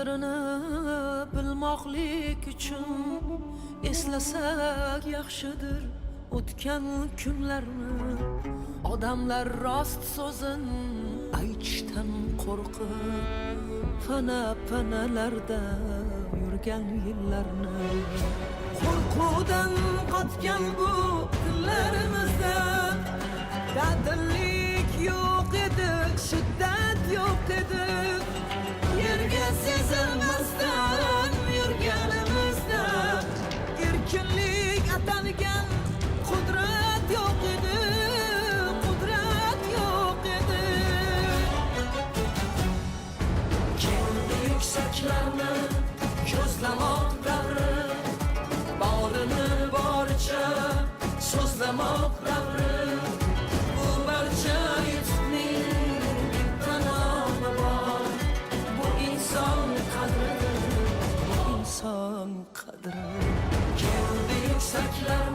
qadrini bilmoqlik uchun eslasak yaxshidir o'tgan kunlarni. Odamlar rost so'zin aytishdan qo'rqib fana-panalarda yurgan yillarni. Qo'rquvdan qotgan bu kunlarimizda dadillik yo'q edi, shiddat yo'q edi. Yerga sezilmasdan yurganimizda erkinlik atalgan qudrat yo'q edi, qudrat yo'q edi. Kendi yuksaklarni ko'zlamoq davri, borini boricha so'zlamoq davri. Bu barcha yutuqning bitta nomi bor, bu inson qadri, bu inson qadri. Kendi yuksaklarni